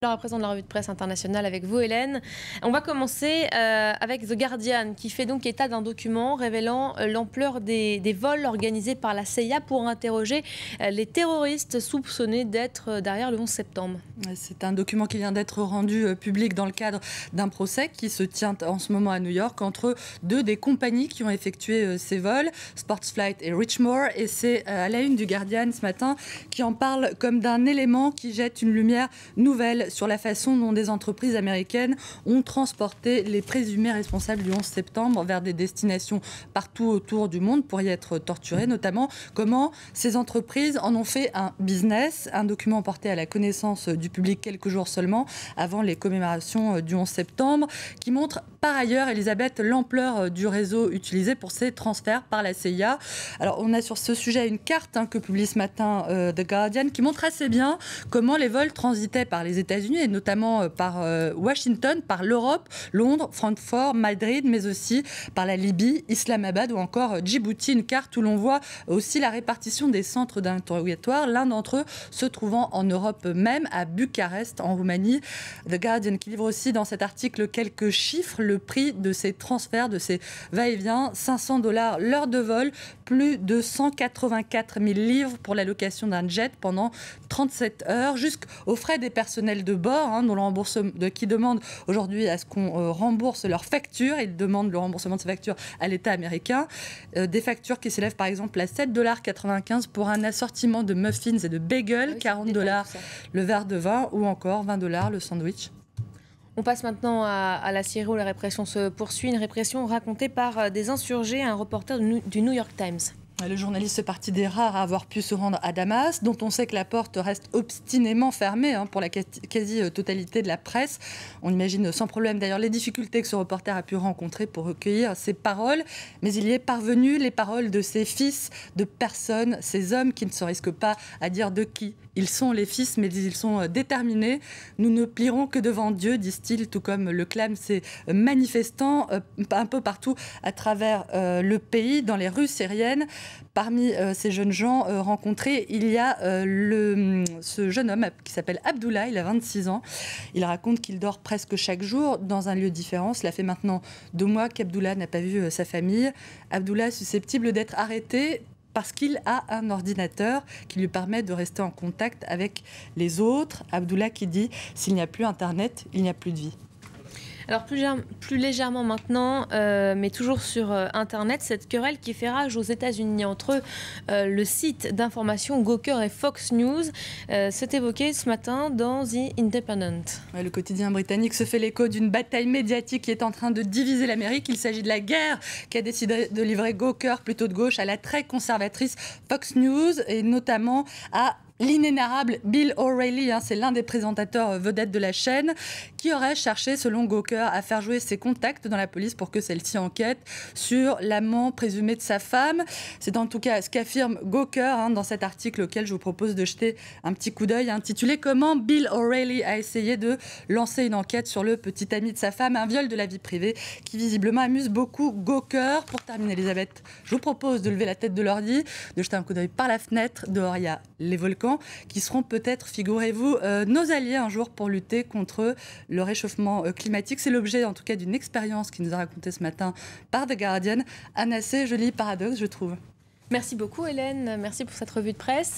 La représentante de la revue de presse internationale avec vous, Hélène. On va commencer avec The Guardian, qui fait donc état d'un document révélant l'ampleur des vols organisés par la CIA pour interroger les terroristes soupçonnés d'être derrière le 11 septembre. C'est un document qui vient d'être rendu public dans le cadre d'un procès qui se tient en ce moment à New York entre deux des compagnies qui ont effectué ces vols, Sportsflight et Richmore. Et c'est à la une du Guardian ce matin qui en parle comme d'un élément qui jette une lumière nouvelle sur la façon dont des entreprises américaines ont transporté les présumés responsables du 11 septembre vers des destinations partout autour du monde pour y être torturés, notamment comment ces entreprises en ont fait un business, un document porté à la connaissance du public quelques jours seulement avant les commémorations du 11 septembre, qui montre par ailleurs, Elisabeth, l'ampleur du réseau utilisé pour ces transferts par la CIA. Alors on a sur ce sujet une carte que publie ce matin The Guardian qui montre assez bien comment les vols transitaient par les États-Unis et notamment par Washington, par l'Europe, Londres, Francfort, Madrid, mais aussi par la Libye, Islamabad ou encore Djibouti. Une carte où l'on voit aussi la répartition des centres d'interrogatoire, l'un d'entre eux se trouvant en Europe même, à Bucarest, en Roumanie. The Guardian qui livre aussi dans cet article quelques chiffres, le prix de ces transferts, de ces va-et-vient, 500 $ l'heure de vol, plus de 184 000 livres pour la location d'un jet pendant 37 heures, jusqu'aux frais des personnels de bord, qui demandent aujourd'hui à ce qu'on rembourse leurs factures. Ils demandent le remboursement de ces factures à l'État américain. Des factures qui s'élèvent par exemple à 7,95 $ pour un assortiment de muffins et de bagels, 40 $ le verre de vin ou encore 20 $ le sandwich. On passe maintenant à la Syrie où la répression se poursuit, une répression racontée par des insurgés, un reporter du New York Times. Le journaliste fait partie des rares à avoir pu se rendre à Damas, dont on sait que la porte reste obstinément fermée pour la quasi-totalité de la presse. On imagine sans problème d'ailleurs les difficultés que ce reporter a pu rencontrer pour recueillir ces paroles. Mais il y est parvenu, les paroles de ces fils de personnes, ces hommes qui ne se risquent pas à dire de qui ils sont les fils, mais ils sont déterminés. Nous ne plierons que devant Dieu, disent-ils, tout comme le clament ces manifestants un peu partout à travers le pays, dans les rues syriennes. Parmi ces jeunes gens rencontrés, il y a ce jeune homme qui s'appelle Abdullah, il a 26 ans. Il raconte qu'il dort presque chaque jour dans un lieu différent. Cela fait maintenant 2 mois qu'Abdullah n'a pas vu sa famille. Abdullah est susceptible d'être arrêté parce qu'il a un ordinateur qui lui permet de rester en contact avec les autres. Abdullah qui dit « S'il n'y a plus Internet, il n'y a plus de vie ». Alors plus légèrement maintenant, mais toujours sur Internet, cette querelle qui fait rage aux États-Unis entre le site d'information Gawker et Fox News s'est évoqué ce matin dans The Independent. Le quotidien britannique se fait l'écho d'une bataille médiatique qui est en train de diviser l'Amérique. Il s'agit de la guerre qu'a décidé de livrer Gawker, plutôt de gauche, à la très conservatrice Fox News et notamment à l'inénarrable Bill O'Reilly, c'est l'un des présentateurs vedettes de la chaîne, qui aurait cherché, selon Gawker, à faire jouer ses contacts dans la police pour que celle-ci enquête sur l'amant présumé de sa femme. C'est en tout cas ce qu'affirme Gawker dans cet article auquel je vous propose de jeter un petit coup d'œil, intitulé « Comment Bill O'Reilly a essayé de lancer une enquête sur le petit ami de sa femme, un viol de la vie privée », qui visiblement amuse beaucoup Gawker. Pour terminer, Elisabeth, je vous propose de lever la tête de l'ordi, de jeter un coup d'œil par la fenêtre. Dehors, il y a les volcans qui seront peut-être, figurez-vous, nos alliés un jour pour lutter contre le réchauffement climatique. C'est l'objet en tout cas d'une expérience qui nous a racontée ce matin par The Guardian. Un assez joli paradoxe, je trouve. Merci beaucoup Hélène, merci pour cette revue de presse.